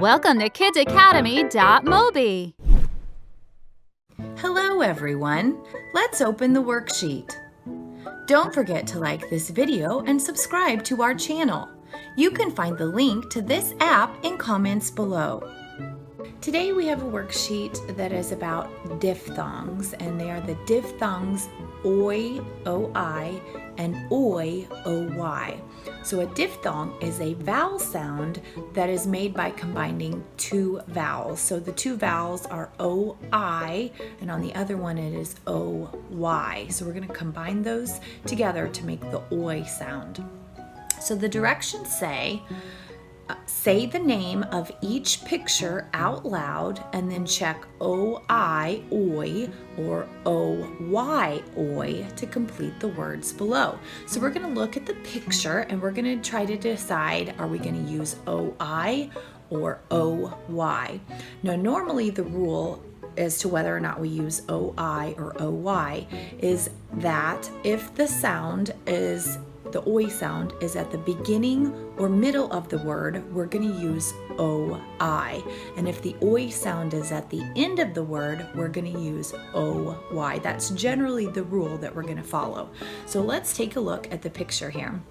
Welcome to kidsacademy.mobi. Hello everyone, let's open the worksheet. Don't forget to like this video and subscribe to our channel. You can find the link to this app in comments below. Today we have a worksheet that is about diphthongs, and they are the diphthongs oi, oi, and oi, oy. So a diphthong is a vowel sound that is made by combining two vowels. So the two vowels are oi, and on the other one it is oy. So we're going to combine those together to make the oi sound. So the directions say the name of each picture out loud and then check oi, oi, or oy, oi to complete the words below. So we're going to look at the picture and we're going to try to decide, are we going to use oi or oy? Now normally the rule as to whether or not we use oi or oy is that if the oi sound is at the beginning or middle of the word, we're going to use oi. And if the oi sound is at the end of the word, we're going to use oy. That's generally the rule that we're going to follow. So let's take a look at the picture here.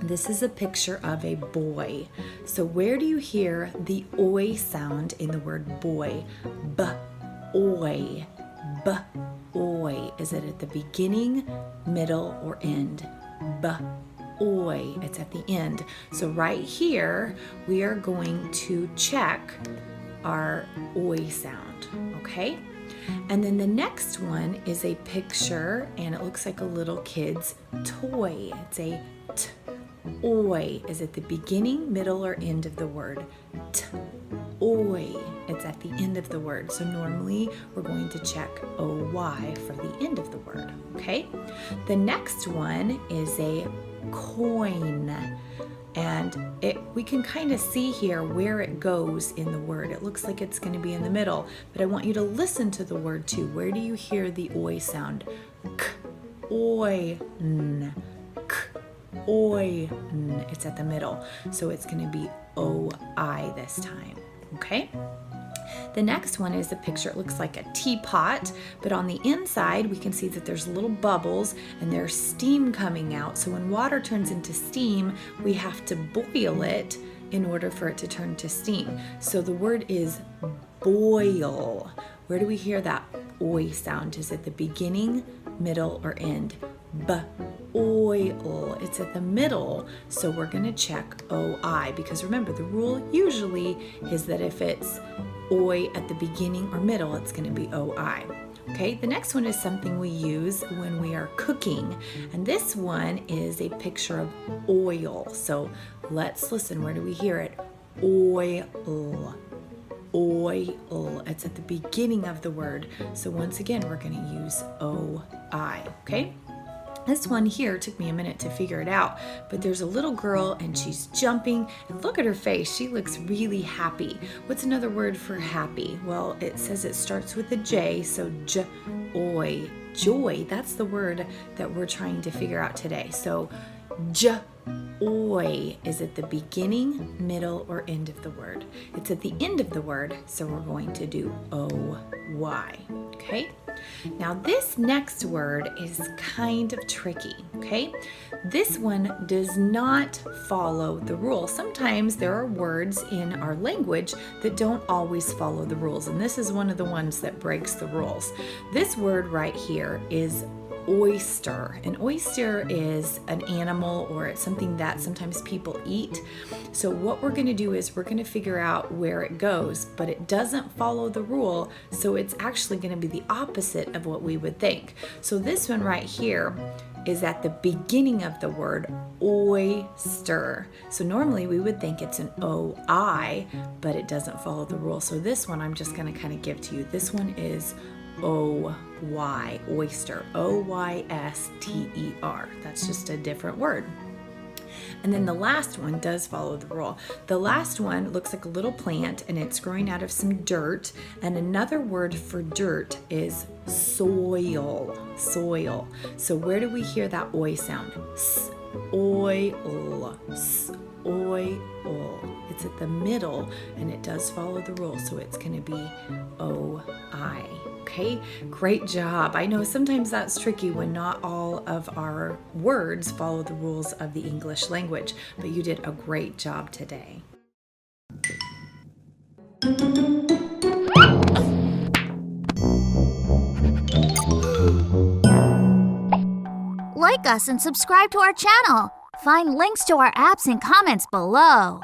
This is a picture of a boy. So where do you hear the oi sound in the word boy? B-oi. B-oi. Is it at the beginning, middle, or end? B-oi. It's at the end. So right here, we are going to check our oi sound, okay? And then the next one is a picture, and it looks like a little kid's toy. It's a t-oi. Is it the beginning, middle, or end of the word? T-oi. It's at the end of the word. So normally we're going to check oy for the end of the word, okay? The next one is a coin. And we can kind of see here where it goes in the word. It looks like it's going to be in the middle, but I want you to listen to the word too. Where do you hear the oi sound? K, oi, n, k, oi, n. It's at the middle, so it's going to be oi this time, okay? The next one is a picture. It looks like a teapot, but on the inside we can see that there's little bubbles and there's steam coming out. So when water turns into steam, we have to boil it in order for it to turn to steam. So the word is boil. Where do we hear that oi sound? Is it the beginning, middle, or end? B-oil. It's at the middle, so we're going to check oi, because remember the rule usually is that if it's oi at the beginning or middle, it's going to be oi. Okay, the next one is something we use when we are cooking, and this one is a picture of oil. So let's listen. Where do we hear it? Oil. Oil. It's at the beginning of the word. So once again, we're going to use oi. Okay? This one here took me a minute to figure it out, but there's a little girl and she's jumping, and look at her face. She looks really happy. What's another word for happy? Well, it says it starts with a J, so joy. Joy, that's the word that we're trying to figure out today. So joy is at the beginning, middle, or end of the word. It's at the end of the word, so we're going to do oy. Okay? Now this next word is kind of tricky, okay? This one does not follow the rule. Sometimes there are words in our language that don't always follow the rules, and this is one of the ones that breaks the rules. This word right here is oyster. An oyster is an animal, or it's something that sometimes people eat. So what we're going to do is we're going to figure out where it goes, but it doesn't follow the rule, so it's actually going to be the opposite of what we would think. So this one right here is at the beginning of the word oyster. So normally we would think it's an oi, but it doesn't follow the rule. So this one I'm just going to kind of give to you. This one is O-Y, oyster, O-Y-S-T-E-R. That's just a different word. And then the last one does follow the rule. The last one looks like a little plant, and it's growing out of some dirt. And another word for dirt is soil. Soil. So where do we hear that oi sound? S-oil. S-oil. It's at the middle, and it does follow the rules, so it's going to be O-I. Okay, great job. I know sometimes that's tricky when not all of our words follow the rules of the English language, but you did a great job today. Like us and subscribe to our channel. Find links to our apps in comments below.